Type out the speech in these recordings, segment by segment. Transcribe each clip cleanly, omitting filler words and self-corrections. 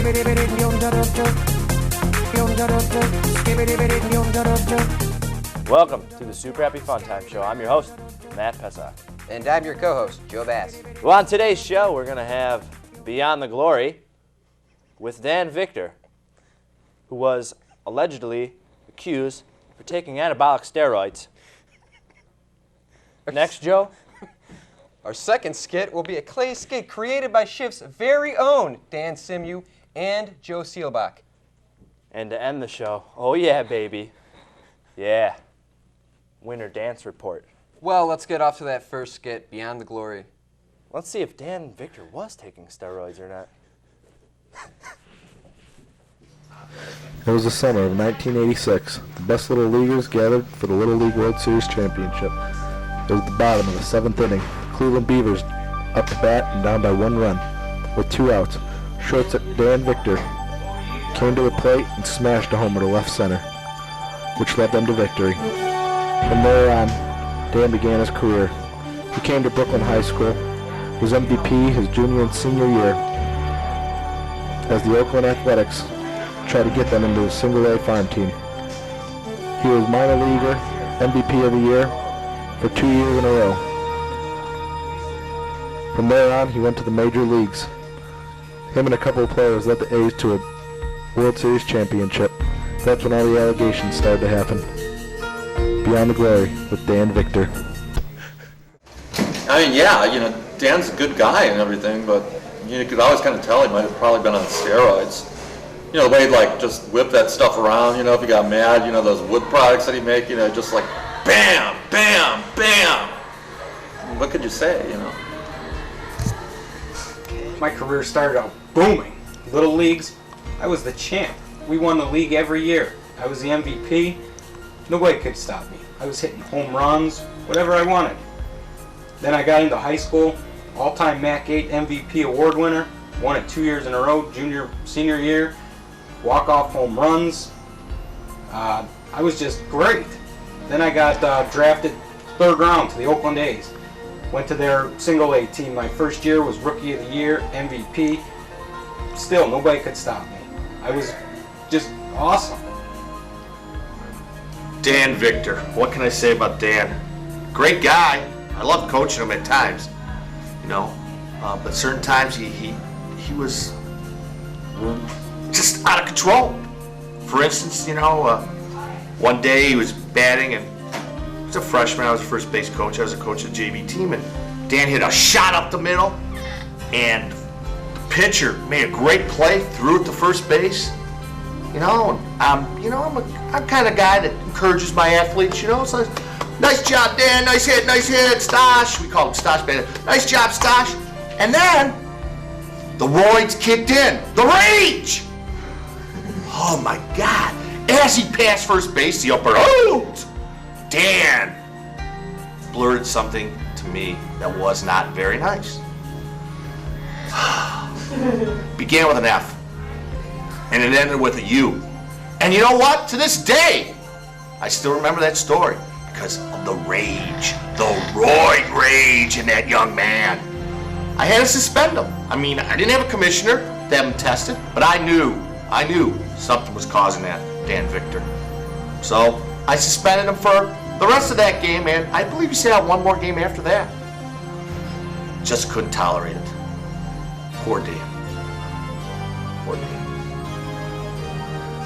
Welcome to the Super Happy Fun Time Show. I'm your host, Matt Pecsok. And I'm your co-host, Joe Bass. Well, on today's show, we're going to have Beyond the Glory with Dan Victor, who was allegedly accused for taking anabolic steroids. Next, Joe. Our second skit will be a clay skit created by SHFTS' very own Dan Simu and Joe Seelbach. And to end the show, oh yeah, baby. Yeah. Winter dance report. Well, let's get off to that first skit, Beyond the Glory. Let's see if Dan Victor was taking steroids or not. It was the summer of 1986. The best Little Leaguers gathered for the Little League World Series Championship. It was the bottom of the seventh inning. Cleveland Beavers up to bat and down by 1 run. With 2 outs, shortstop Dan Victor came to the plate and smashed a homer to left center, which led them to victory. From there on, Dan began his career. He came to Brooklyn High School, was MVP his junior and senior year, as the Oakland Athletics tried to get them into the single-A farm team. He was minor leaguer, MVP of the year for 2 years in a row. From there on, he went to the major leagues. Him and a couple of players led the A's to a World Series championship. That's when all the allegations started to happen. Beyond the Glory with Dan Victor. I mean, yeah, Dan's a good guy and everything, but you could always kind of tell he might have probably been on steroids. The way he'd just whip that stuff around, if he got mad, those wood products that he make, just like bam, bam, bam. What could you say, My career started out booming. Little leagues, I was the champ. We won the league every year. I was the MVP. Nobody could stop me. I was hitting home runs, whatever I wanted. Then I got into high school, all-time MAC 8 MVP award winner, won it 2 years in a row, junior, senior year, walk-off home runs. I was just great. Then I got drafted 3rd round to the Oakland A's. Went to their single-A team. My first year was Rookie of the Year, MVP. Still, nobody could stop me. I was just awesome. Dan Victor. What can I say about Dan? Great guy. I loved coaching him at times, but certain times he was just out of control. For instance, one day he was batting and he was a freshman. I was a first base coach. I was a coach of the JV team, and Dan hit a shot up the middle, and the pitcher made a great play, threw it to first base. I'm kind of guy that encourages my athletes. So nice job, Dan. Nice hit, Stosh. We call him Stosh Band. Nice job, Stosh. And then the roids kicked in. The rage. Oh my God! As he passed first base, the upper out, Dan blurted something to me that was not very nice. Began with an F, and it ended with a U. And you know what? To this day, I still remember that story because of the rage, the roid rage in that young man. I had to suspend him. I didn't have a commissioner to have him tested, but I knew something was causing that, Dan Victor. So I suspended him for the rest of that game, and I believe he sat out one more game after that. Just couldn't tolerate it. Poor Dan. Poor Dan.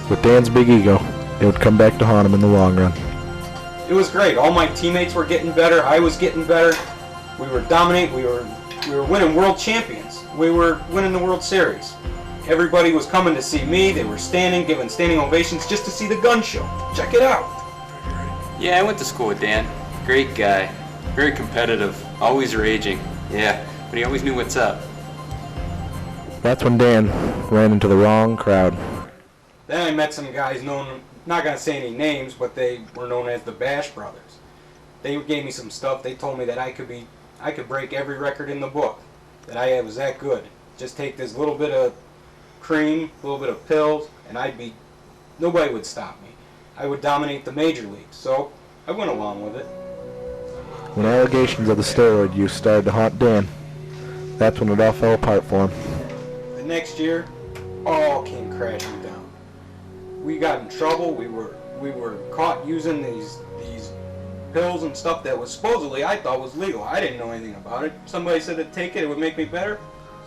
With Dan's big ego, it would come back to haunt him in the long run. It was great. All my teammates were getting better. I was getting better. We were dominating. We were winning world champions. We were winning the World Series. Everybody was coming to see me. They were giving standing ovations just to see the gun show. Check it out. Yeah, I went to school with Dan. Great guy. Very competitive. Always raging. Yeah, but he always knew what's up. That's when Dan ran into the wrong crowd. Then I met some guys known, not going to say any names, but they were known as the Bash Brothers. They gave me some stuff. They told me that I could break every record in the book, that I was that good. Just take this little bit of cream, a little bit of pills, and nobody would stop me. I would dominate the major leagues, so I went along with it. When allegations of the steroid use started to haunt Dan, that's when it all fell apart for him. The next year, all came crashing down. We got in trouble. We were caught using these pills and stuff that was supposedly I thought was legal. I didn't know anything about it. Somebody said to take it would make me better,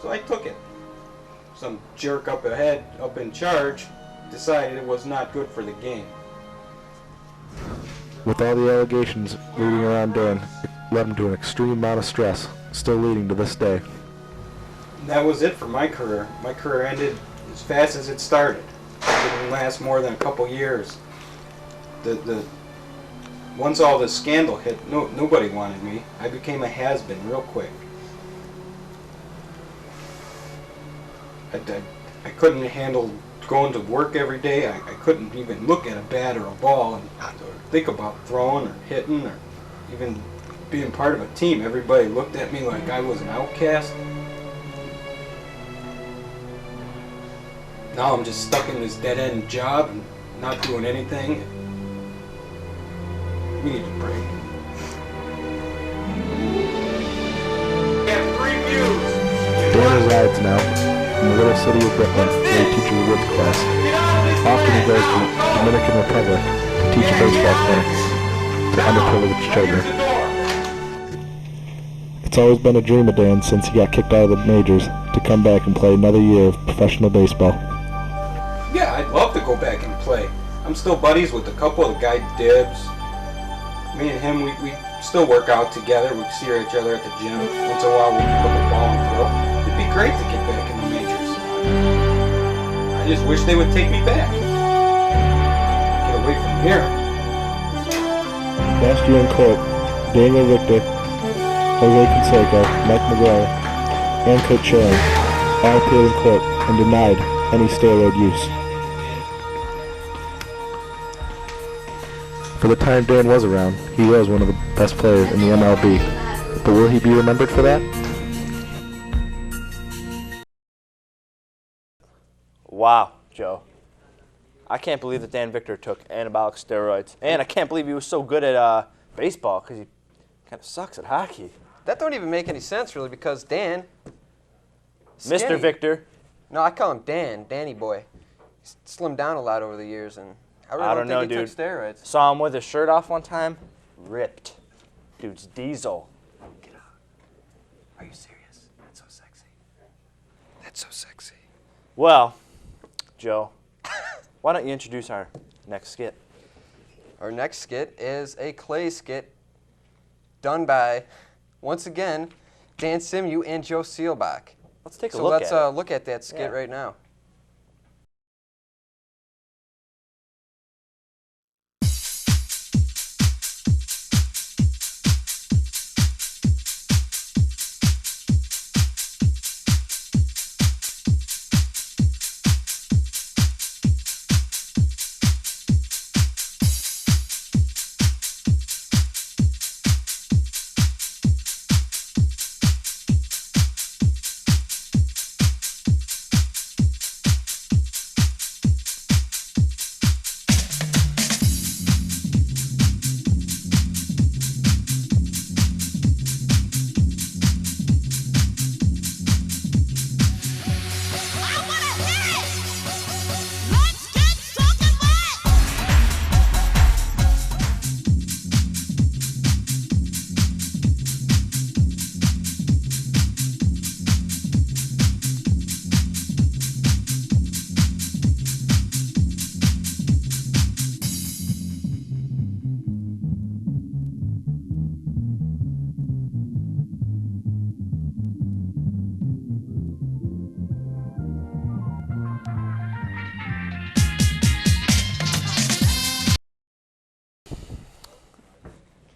so I took it. Some jerk up ahead, up in charge, decided it was not good for the game. With all the allegations leading around Dan, it led him to an extreme amount of stress, still leading to this day. That was it for my career. My career ended as fast as it started. It didn't last more than a couple years. Once all this scandal hit, nobody wanted me. I became a has-been real quick. I couldn't handle going to work every day. I couldn't even look at a bat or a ball and or think about throwing or hitting or even being part of a team. Everybody looked at me like I was an outcast. Now I'm just stuck in this dead-end job and not doing anything. We need a break. We have 3 views. Dan resides now in the little city of Brooklyn, where he teaches a woods class. Often he goes to the Dominican Republic to teach a baseball clinic to underprivileged children. It's always been a dream of Dan's since he got kicked out of the majors to come back and play another year of professional baseball. Yeah, I'd love to go back and play. I'm still buddies with a couple of the guy Dibs. Me and him, we still work out together. We see each other at the gym. Once in a while, we'll pick up a ball and throw. It'd be great to get back in the majors. I just wish they would take me back. Get away from here. Last year in court, Daniel Victor, Jose Canseco, Mike McGuire, and Kurt Schilling all appeared in court and denied any steroid use. For the time Dan was around, he was one of the best players in the MLB. But will he be remembered for that? Wow, Joe. I can't believe that Dan Victor took anabolic steroids. And I can't believe he was so good at baseball, because he kind of sucks at hockey. That don't even make any sense, really, because Dan... Mr. skinny. Victor. No, I call him Dan, Danny boy. He's slimmed down a lot over the years, and I really don't know, think he dude. took steroids. Saw him with his shirt off one time. Ripped. Dude's diesel. Get out. Are you serious? That's so sexy. That's so sexy. Well, Joe, why don't you introduce our next skit? Our next skit is a clay skit done by, once again, Dan Simu and Joe Seelbach. Let's take a So look let's at it. look at that skit Yeah. right now.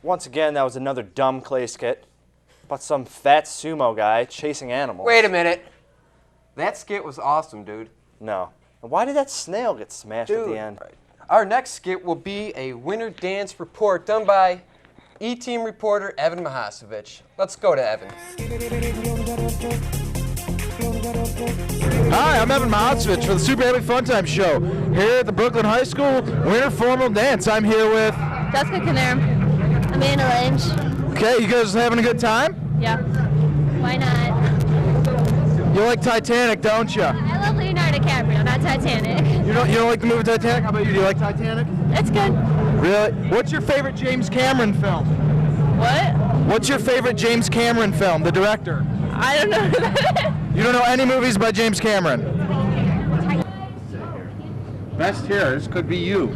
Once again, that was another dumb clay skit about some fat sumo guy chasing animals. Wait a minute. That skit was awesome, dude. No. And why did that snail get smashed at Dude, the end? our next skit will be a winter dance report done by E-Team reporter Evan Mihacevich. Let's go to Evan. Hi, I'm Evan Mihacevich for the Super Happy Fun Time Show here at the Brooklyn High School Winter Formal Dance. I'm here with... Jessica Kinnear. Amanda Lange. Okay, you guys having a good time? Yeah. Why not? You like Titanic, don't you? I love Leonardo DiCaprio. Titanic. You don't like the movie Titanic? How about you? Do you like Titanic? It's good. Really? What's your favorite James Cameron film? What? What's your favorite James Cameron film, the director? I don't know who that is. You don't know any movies by James Cameron? Best hair, this could be you.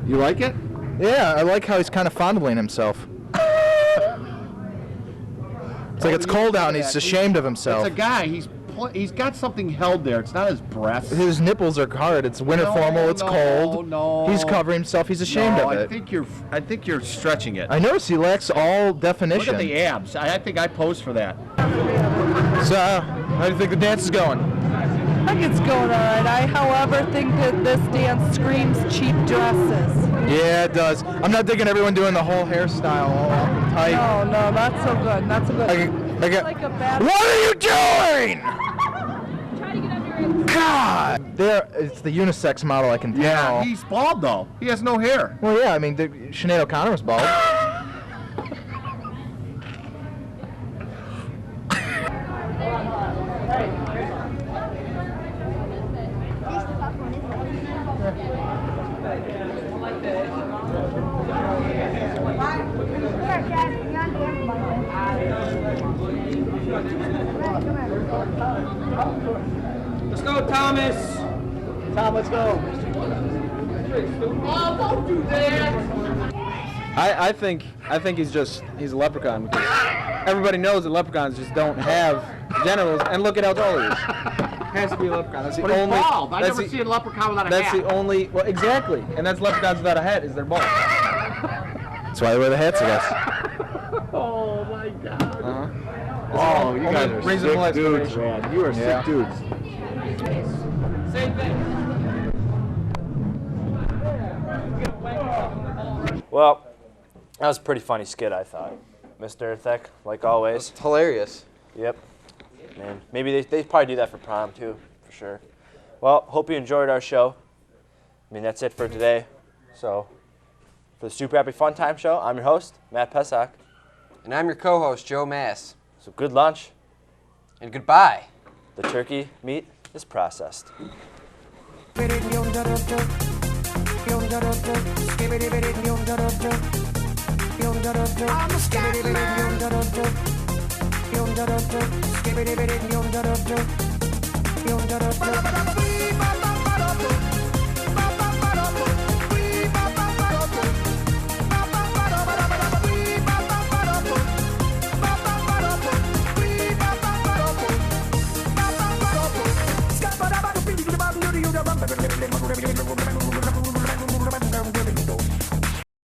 You like it? Yeah, I like how he's kind of fondling himself. It's like it's cold out and he's ashamed of himself. It's a guy. He's got something held there. It's not his breast. His nipples are hard. It's winter formal. It's cold. No. He's covering himself. He's ashamed of it. I think you're stretching it. I notice he lacks all definition. Look at the abs. I think I posed for that. So, how do you think the dance is going? I think it's going all right. I, however, think that this dance screams cheap dresses. Yeah, it does. I'm not digging everyone doing the whole hairstyle all up and tight. No, not so good. Not so good. Like what are you doing? God! It's the unisex model, I can tell. Yeah, he's bald though. He has no hair. Well, yeah, I mean, Sinead O'Connor was bald. Let's go, Thomas. Tom, let's go. Oh, don't do that. I think he's a leprechaun because everybody knows that leprechauns just don't have genitals, and look at how tall he is. Has to be a leprechaun. That's the But only. he's bald. I that's never the- see a leprechaun without a That's hat. the only. Well, exactly, and that's leprechauns without a hat. Is they're bald. That's why they wear the hats, I guess. Oh my God. Uh-huh. Oh, you guys are reasonable sick dudes, explanation. man. You are Yeah. sick dudes. Same thing. Well, that was a pretty funny skit, I thought. Mr. Thek, like always. It's hilarious. Yep. Man, maybe they probably do that for prom too, for sure. Well, hope you enjoyed our show. I mean, that's it for today. So, for the Super Happy Fun Time Show, I'm your host, Matt Pecsok. And I'm your co-host, Joe Mass. So good lunch. And goodbye. The turkey meat is processed. I'm a scat man.